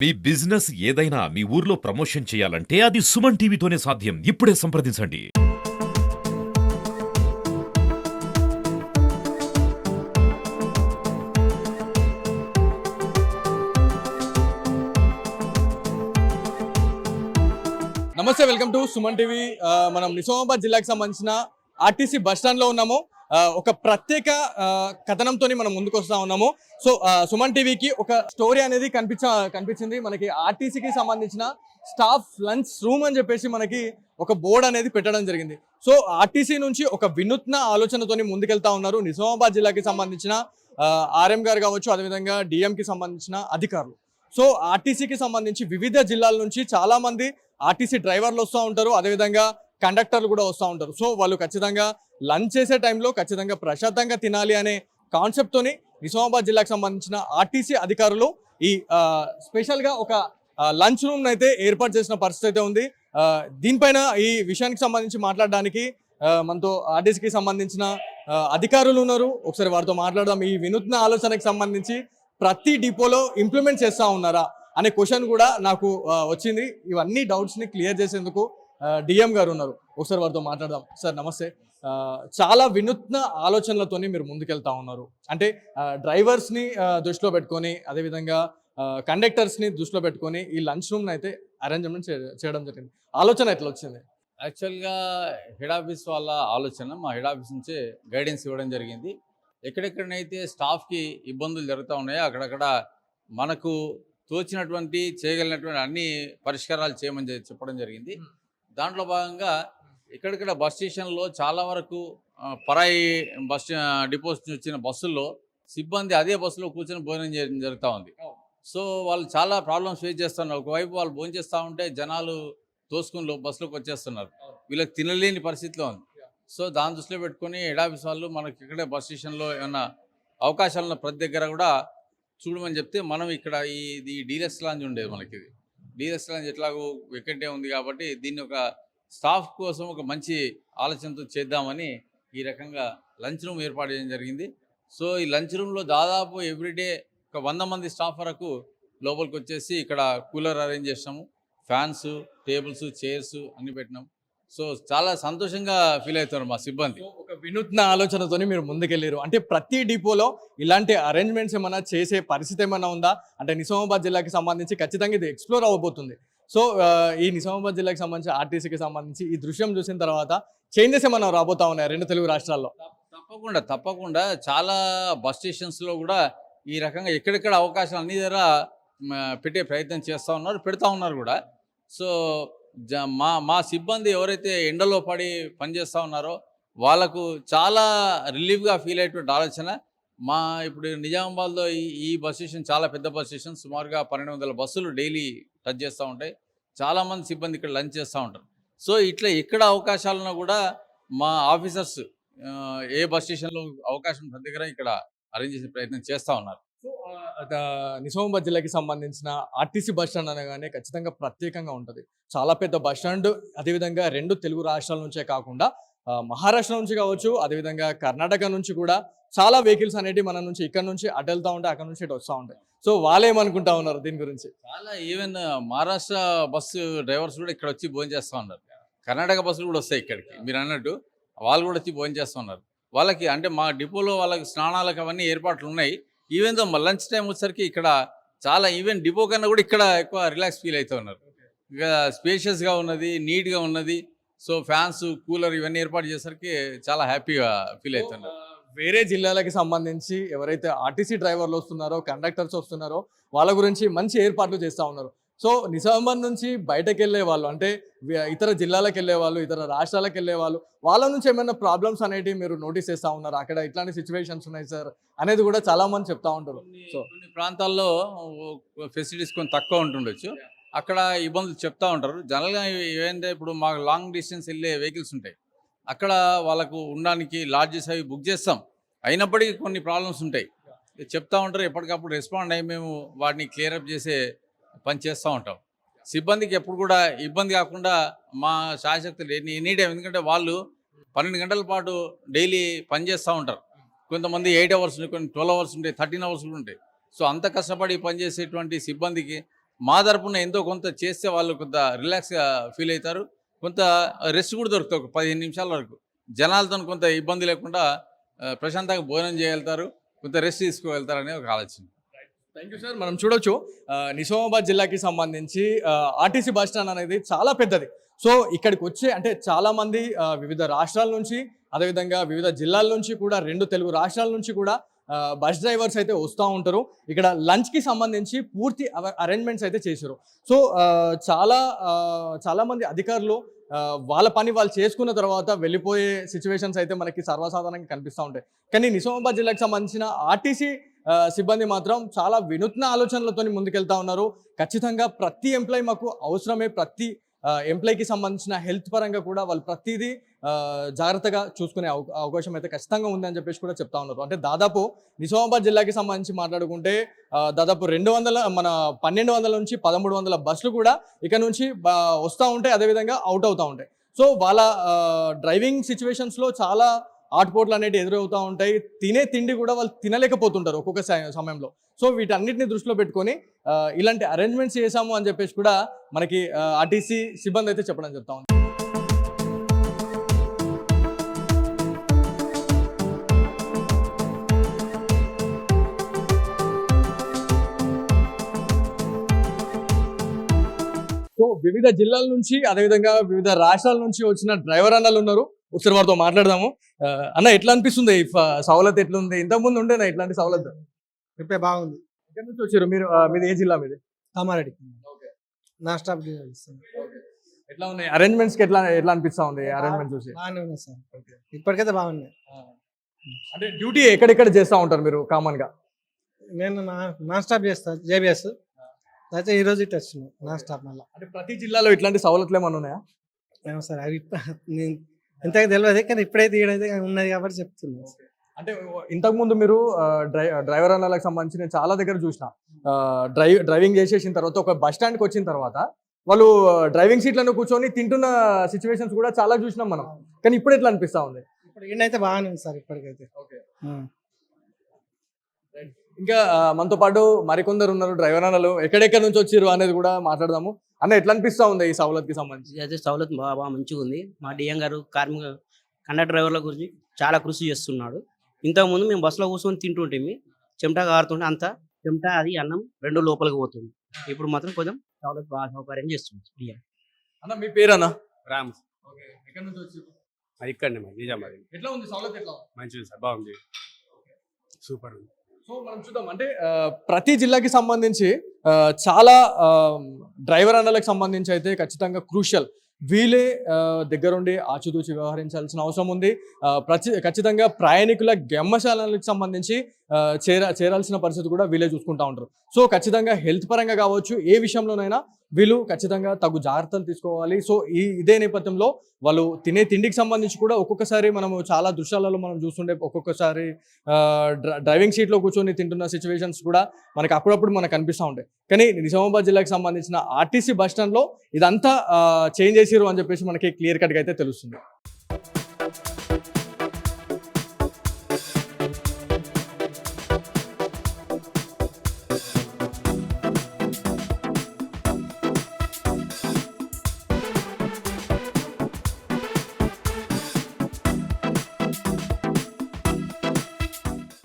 మీ business ఏదైనా మీ ఊర్లో promotion చేయాలంటే అది సుమన్ టీవీతోనే సాధ్యం. ఇప్పుడే సంప్రదించండి. నమస్తే, వెల్కమ్ టు సుమన్ టీవీ. మనం నిజామాబాద్ జిల్లాకు సంబంధించిన ఆర్టీసీ బస్ స్టాండ్ లో ఉన్నాము. ఒక ప్రత్యేక కథనంతో మనం ముందుకు వస్తా ఉన్నాము. సో సుమన్ టీవీకి ఒక స్టోరీ అనేది కనిపించింది. మనకి ఆర్టీసీకి సంబంధించిన స్టాఫ్ లంచ్ రూమ్ అని చెప్పేసి మనకి ఒక బోర్డు అనేది పెట్టడం జరిగింది. సో ఆర్టీసీ నుంచి ఒక వినూత్న ఆలోచనతోని ముందుకెళ్తా ఉన్నారు నిజామాబాద్ జిల్లాకి సంబంధించిన ఆర్ఎం గారు కావచ్చు, అదేవిధంగా డిఎంకి సంబంధించిన అధికారులు. సో ఆర్టీసీకి సంబంధించి వివిధ జిల్లాల నుంచి చాలా మంది ఆర్టీసీ డ్రైవర్లు వస్తూ ఉంటారు, అదేవిధంగా కండక్టర్లు కూడా వస్తూ ఉంటారు. సో వాళ్ళు ఖచ్చితంగా లంచ్ చేసే టైంలో ఖచ్చితంగా ప్రశాంతంగా తినాలి అనే కాన్సెప్ట్తోని నిజామాబాద్ జిల్లాకు సంబంధించిన ఆర్టీసీ అధికారులు ఈ స్పెషల్గా ఒక లంచ్ రూమ్ అయితే ఏర్పాటు చేసిన పరిస్థితి అయితే ఉంది. దీనిపైన ఈ విషయానికి సంబంధించి మాట్లాడడానికి మనతో ఆర్టీసీకి సంబంధించిన అధికారులు ఉన్నారు. ఒకసారి వారితో మాట్లాడదాం. ఈ వినూత్న ఆలోచనకి సంబంధించి ప్రతి డిపోలో ఇంప్లిమెంట్ చేస్తూ ఉన్నారా అనే క్వశ్చన్ కూడా నాకు వచ్చింది. ఇవన్నీ డౌట్స్ని క్లియర్ చేసేందుకు డిఎం గారు ఉన్నారు. ఒకసారి వారితో మాట్లాడదాం. సార్ నమస్తే. చాలా వినూత్న ఆలోచనలతోని మీరు ముందుకెళ్తా ఉన్నారు. అంటే డ్రైవర్స్ని దృష్టిలో పెట్టుకొని, అదేవిధంగా కండక్టర్స్ని దృష్టిలో పెట్టుకొని ఈ లంచ్ రూమ్ని అయితే అరేంజ్మెంట్ చేయడం జరిగింది. ఆలోచన ఎట్లా వచ్చింది? యాక్చువల్గా హెడ్ ఆఫీస్ వాళ్ళ ఆలోచన, మా హెడ్ ఆఫీస్ నుంచే గైడెన్స్ ఇవ్వడం జరిగింది. ఎక్కడెక్కడనైతే స్టాఫ్కి ఇబ్బందులు జరుగుతూ ఉన్నాయో అక్కడక్కడ మనకు తోచినటువంటి చేయగలిగినటువంటి అన్ని పరిష్కారాలు చేయమని చెప్పడం జరిగింది. దాంట్లో భాగంగా ఇక్కడిక్కడ బస్ స్టేషన్లో చాలా వరకు పరాయి బస్ డిపోస్ నుంచి వచ్చిన బస్సుల్లో సిబ్బంది అదే బస్సులో కూర్చొని భోజనం చేయడం జరుగుతూ ఉంది. సో వాళ్ళు చాలా ప్రాబ్లమ్స్ ఫేస్ చేస్తున్నారు. ఒకవైపు వాళ్ళు భోజనం చేస్తూ ఉంటే జనాలు తోసుకుని బస్సులోకి వచ్చేస్తున్నారు. వీళ్ళకి తినలేని పరిస్థితిలో ఉంది. సో దాని దృష్టిలో పెట్టుకొని హెడ్ ఆఫీస్ వాళ్ళు మనకి ఇక్కడే బస్ స్టేషన్లో ఏమన్నా అవకాశాలను ప్రతి దగ్గర కూడా చూడమని చెప్తే, మనం ఇక్కడ ఇది డీలక్స్ లాంజ్ ఉండేది. మనకి ఇది డీలక్స్ లాంజ్ ఎట్లాగో వెకెంటే ఉంది కాబట్టి దీన్ని ఒక స్టాఫ్ కోసం ఒక మంచి ఆలోచనతో చేద్దామని ఈ రకంగా లంచ్ రూమ్ ఏర్పాటు చేయడం జరిగింది. సో ఈ లంచ్ రూమ్లో దాదాపు ఎవ్రీడే ఒక 100 మంది స్టాఫ్ వరకు లోపలికి వచ్చేసి ఇక్కడ కూలర్ అరేంజ్ చేసినాము, ఫ్యాన్స్, టేబుల్స్, చైర్స్ అన్నీ పెట్టినాము. సో చాలా సంతోషంగా ఫీల్ అవుతున్నారు మా సిబ్బంది. ఒక వినూత్న ఆలోచనతో మీరు ముందుకెళ్ళారు. అంటే ప్రతి డిపోలో ఇలాంటి అరేంజ్మెంట్స్ ఏమైనా చేసే పరిస్థితి ఏమైనా ఉందా? అంటే నిజామాబాద్ జిల్లాకి సంబంధించి ఖచ్చితంగా ఇది ఎక్స్ప్లోర్ అవ్వబోతుంది. సో ఈ నిజామాబాద్ జిల్లాకి సంబంధించి ఆర్టీసీకి సంబంధించి ఈ దృశ్యం చూసిన తర్వాత చేంజెస్ ఏమైనా రాబోతా ఉన్నాయి రెండు తెలుగు రాష్ట్రాల్లో? తప్పకుండా చాలా బస్ స్టేషన్స్లో కూడా ఈ రకంగా ఎక్కడెక్కడ అవకాశాలు అన్ని దగ్గర పెట్టే ప్రయత్నం చేస్తూ ఉన్నారు, పెడతా ఉన్నారు కూడా. సో మా సిబ్బంది ఎవరైతే ఎండలో పడి పనిచేస్తూ ఉన్నారో వాళ్ళకు చాలా రిలీఫ్గా ఫీల్ అయ్యేటువంటి ఆలోచన. ఇప్పుడు నిజామాబాద్లో ఈ బస్ స్టేషన్ చాలా పెద్ద బస్ స్టేషన్, సుమారుగా 1200 బస్సులు డైలీ టచ్ చేస్తూ ఉంటాయి. చాలామంది సిబ్బంది ఇక్కడ లంచ్ చేస్తూ ఉంటారు. సో ఇట్లా ఎక్కడ అవకాశాలున్నా కూడా మా ఆఫీసర్స్ ఏ బస్ స్టేషన్లో అవకాశం ప్రతి దగ్గర ఇక్కడ అరేంజ్ చేసే ప్రయత్నం చేస్తూ ఉన్నారు. సో నిజామాబాద్ జిల్లాకి సంబంధించిన ఆర్టీసీ బస్ స్టాండ్ అనగానే ఖచ్చితంగా ప్రత్యేకంగా ఉంటుంది. చాలా పెద్ద బస్ స్టాండ్. అదేవిధంగా రెండు తెలుగు రాష్ట్రాల నుంచే కాకుండా మహారాష్ట్ర నుంచి కావచ్చు, అదేవిధంగా కర్ణాటక నుంచి కూడా చాలా వెహికల్స్ అనేవి మన నుంచి ఇక్కడ నుంచి అటు వెళ్తూ ఉంటాయి, అక్కడ నుంచి ఇటు వస్తూ ఉంటాయి. సో వాళ్ళు ఏమనుకుంటా ఉన్నారు దీని గురించి? చాలా ఈవెన్ మహారాష్ట్ర బస్సు డ్రైవర్స్ కూడా ఇక్కడ వచ్చి భోజనం చేస్తూ ఉన్నారు. కర్ణాటక బస్సులు కూడా వస్తాయి ఇక్కడికి, మీరు అన్నట్టు వాళ్ళు కూడా వచ్చి భోజనం చేస్తూ ఉన్నారు. వాళ్ళకి అంటే మా డిపోలో వాళ్ళకి స్నానాలకు అవన్నీ ఏర్పాట్లు ఉన్నాయి. ఈవెన్ దో లంచ్ టైం వచ్చేసరికి ఇక్కడ చాలా ఈవెన్ డిపో కన్నా కూడా ఇక్కడ ఎక్కువ రిలాక్స్ ఫీల్ అవుతూ ఉన్నారు. ఇక స్పేషియస్గా ఉన్నది, నీట్గా ఉన్నది. సో ఫ్యాన్స్, కూలర్ ఇవన్నీ ఏర్పాటు చేసరికి చాలా హ్యాపీగా ఫీల్ అవుతున్నారు. వేరే జిల్లాలకి సంబంధించి ఎవరైతే ఆర్టీసీ డ్రైవర్లు వస్తున్నారో, కండక్టర్స్ వస్తున్నారో వాళ్ళ గురించి మంచి ఏర్పాట్లు చేస్తూ ఉన్నారు. సో నిజామాబాద్ నుంచి బయటకు వెళ్ళే వాళ్ళు, అంటే ఇతర జిల్లాలకు వెళ్ళే వాళ్ళు, ఇతర రాష్ట్రాలకు వెళ్ళే వాళ్ళు, వాళ్ళ నుంచి ఏమైనా ప్రాబ్లమ్స్ అనేవి మీరు నోటీస్ చేస్తూ ఉన్నారు? అక్కడ ఇట్లాంటి సిచ్యువేషన్స్ ఉన్నాయి సార్ అనేది కూడా చాలా మంది చెప్తా ఉంటారు. సో కొన్ని ప్రాంతాల్లో ఫెసిలిటీస్ కొంచెం తక్కువ ఉంటుండొచ్చు, అక్కడ ఇబ్బందులు చెప్తా ఉంటారు. జనరల్గా ఏంటంటే ఇప్పుడు మాకు లాంగ్ డిస్టెన్స్ వెళ్ళే వెహికల్స్ ఉంటాయి, అక్కడ వాళ్ళకు ఉండడానికి లాడ్జెస్ అవి బుక్ చేస్తాం. అయినప్పటికీ కొన్ని ప్రాబ్లమ్స్ ఉంటాయి, చెప్తా ఉంటారు. ఎప్పటికప్పుడు రెస్పాండ్ అయ్యి మేము వాటిని క్లియరప్ చేసే పని చేస్తూ ఉంటాం. సిబ్బందికి ఎప్పుడు కూడా ఇబ్బంది కాకుండా మా శాయశక్తులు ఎనీ టైం, ఎందుకంటే వాళ్ళు 12 గంటల పాటు డైలీ పని చేస్తూ ఉంటారు. కొంతమంది 8 అవర్స్ ఉంటాయి, కొన్ని 12 అవర్స్ ఉంటాయి, 13 అవర్స్ కూడా ఉంటాయి. సో అంత కష్టపడి పనిచేసేటువంటి సిబ్బందికి మా తరపున ఎంతో కొంత చేస్తే వాళ్ళు కొంత రిలాక్స్గా ఫీల్ అవుతారు, కొంత రెస్ట్ కూడా దొరుకుతుంది ఒక 15 నిమిషాల వరకు. జనాలతో కొంత ఇబ్బంది లేకుండా ప్రశాంతంగా భోజనం చేయగలుగుతారు, కొంత రెస్ట్ తీసుకోగలుగుతారు అనే ఒక ఆలోచన. Thank you sir. మనం చూడొచ్చు నిజామాబాద్ జిల్లాకి సంబంధించి ఆర్టీసీ బస్ స్టాండ్ అనేది చాలా పెద్దది. సో ఇక్కడికి వచ్చే అంటే చాలా మంది వివిధ రాష్ట్రాల నుంచి, అదేవిధంగా వివిధ జిల్లాల నుంచి కూడా, 2 తెలుగు రాష్ట్రాల నుంచి కూడా బస్ డ్రైవర్స్ అయితే వస్తూ ఉంటారు. ఇక్కడ లంచ్కి సంబంధించి పూర్తి అరేంజ్మెంట్స్ అయితే చేశారు. సో చాలా మంది అధికారులు వాళ్ళ పని వాళ్ళు చేసుకున్న తర్వాత వెళ్ళిపోయే సిచ్యువేషన్స్ అయితే మనకి సర్వసాధారణంగా కనిపిస్తూ ఉంటాయి. కానీ నిజామాబాద్ జిల్లాకు సంబంధించిన ఆర్టీసీ సిబ్బంది మాత్రం చాలా వినూత్న ఆలోచనలతో ముందుకెళ్తా ఉన్నారు. ఖచ్చితంగా ప్రతి ఎంప్లాయీ మాకు అవసరమే, ప్రతి ఎంప్లాయీకి సంబంధించిన హెల్త్ పరంగా కూడా వాళ్ళు ప్రతిదీ జాగ్రత్తగా చూసుకునే అవకాశం అయితే ఖచ్చితంగా ఉందని చెప్పేసి కూడా చెప్తా ఉన్నారు. అంటే దాదాపు నిజామాబాద్ జిల్లాకి సంబంధించి మాట్లాడుకుంటే దాదాపు 1200 నుంచి 1300 బస్సులు కూడా ఇక్కడ నుంచి వస్తూ ఉంటాయి, అదేవిధంగా అవుట్ అవుతూ ఉంటాయి. సో వాళ్ళ డ్రైవింగ్ సిచ్యువేషన్స్లో చాలా ఆటుపోట్లు అనేవి ఎదురవుతూ ఉంటాయి. తినే తిండి కూడా వాళ్ళు తినలేకపోతుంటారు ఒక్కొక్క సమయంలో. సో వీటన్నిటిని దృష్టిలో పెట్టుకొని ఇలాంటి అరేంజ్మెంట్స్ చేశాము అని చెప్పేసి కూడా మనకి ఆర్టీసీ సిబ్బంది అయితే చెప్పడం చెప్తా ఉంది. సో వివిధ జిల్లాల నుంచి, అదేవిధంగా వివిధ రాష్ట్రాల నుంచి వచ్చిన డ్రైవర్ అన్నలు ఉన్నారు. ఒకసారి వారితో మాట్లాడదాము. అన్న, ఎట్లా అనిపిస్తుంది ఈ సవలత్? ఎట్లుంది? ఇంతకుముందు ఉండేనా ఇట్లాంటి సవలత్? ఇప్పుడే బాగుంది. ఎక్కడి నుంచి వచ్చారు మీరు? మీది ఏ జిల్లా? మీది కామారెడ్డి. ఓకే. నాన్ స్టాప్ ఎట్లా ఉన్నాయి అరేంజ్మెంట్స్? ఎట్లా అనిపిస్తా ఉంది అరేంజ్మెంట్ చూసి? బాగానే ఉన్నాయి సార్. ఇప్పటికైతే బాగున్నాయి. అంటే డ్యూటీ ఎక్కడెక్కడ చేస్తూ ఉంటారు మీరు కామన్ గా? నేను నాన్ స్టాప్ చేస్తాను, జేబీఎస్. అయితే ఈ రోజు ఇటు వచ్చినాయి నాన్ స్టాప్. మళ్ళీ అంటే ప్రతి జిల్లాలో ఇట్లాంటి సవలతులు ఏమన్నా ఉన్నాయా? ఏమో సార్, అవి నేను ఇంతగా తెలియదు, కానీ ఇప్పుడైతే ఈడైతే ఉన్నది కాబట్టి చెప్తున్నాను. అంటే ఇంతకు ముందు మీరు డ్రైవర్ అన్నలకు సంబంధించి నేను చాలా దగ్గర చూసిన, డ్రైవింగ్ చేసేసిన తర్వాత ఒక బస్ స్టాండ్కి వచ్చిన తర్వాత వాళ్ళు డ్రైవింగ్ సీట్లను కూర్చొని తింటున్న సిచ్యువేషన్స్ కూడా చాలా చూసినాం మనం. కానీ ఇప్పుడు ఎట్లా అనిపిస్తా ఉంది? ఇప్పుడు ఈయనైతే బాగానే ఉంది సార్ ఇప్పటికైతే. ఇంకా మనతో పాటు మరికొందరు ఉన్నారు డ్రైవర్ అన్నలు. ఎక్కడెక్కడ నుంచి వచ్చారు అనేది కూడా మాట్లాడదాము. అన్న, ఎట్లా అనిపిస్తా ఉంది ఈ సవలత్కి సంబంధించి? అయితే సవలత్ బాగా మంచిగా ఉంది. మా డిఎం గారు కండక్టర్ డ్రైవర్ల గురించి చాలా కృషి చేస్తున్నాడు. ఇంతకుముందు మేము బస్సులో కూర్చొని తింటుంటే చెమట కారుతుంటే అంతా చెమట అది అన్నం 2 లోపలికి పోతుంది. ఇప్పుడు మాత్రం కొంచెం సవలత్ బాగా సౌకర్యం చేస్తుంది డిఎం. అన్న, మీ పేరు అన్న? రామ్. ఎక్కడి నుంచి వచ్చారు? అది ఇక్కడనే మరి నిజామాబాద్. ఎట్లా ఉంది సవలత్? ఎట్లా మంచిది సార్, బాగుంది, సూపర్ ఉంది. సో మనం చూద్దాం. అంటే ప్రతి జిల్లాకి సంబంధించి చాలా డ్రైవర్ అన్నలకు సంబంధించి అయితే ఖచ్చితంగా క్రూషియల్. వీళ్ళే దగ్గరుండి ఆచితూచి వ్యవహరించాల్సిన అవసరం ఉంది. ఖచ్చితంగా ప్రయాణికుల గమ్యశాలకు సంబంధించి చేరాల్సిన పరిస్థితి కూడా వీళ్ళే చూసుకుంటూ ఉంటారు. సో ఖచ్చితంగా హెల్త్ పరంగా కావచ్చు, ఏ విషయంలోనైనా వీళ్ళు ఖచ్చితంగా తగు జాగ్రత్తలు తీసుకోవాలి. సో ఇదే నేపథ్యంలో వాళ్ళు తినే తిండికి సంబంధించి కూడా ఒక్కొక్కసారి మనము చాలా దృశ్యాలలో మనం చూస్తుండే, ఒక్కొక్కసారి డ్రైవింగ్ సీట్లో కూర్చొని తింటున్న సిచ్యువేషన్స్ కూడా మనకి అప్పుడప్పుడు మనకు కనిపిస్తూ ఉంటాయి. కానీ నిజామాబాద్ జిల్లాకు సంబంధించిన ఆర్టీసీ బస్ స్టాండ్లో ఇదంతా చేంజ్ చేసిరు అని చెప్పేసి మనకి క్లియర్ కట్గా అయితే తెలుస్తుంది.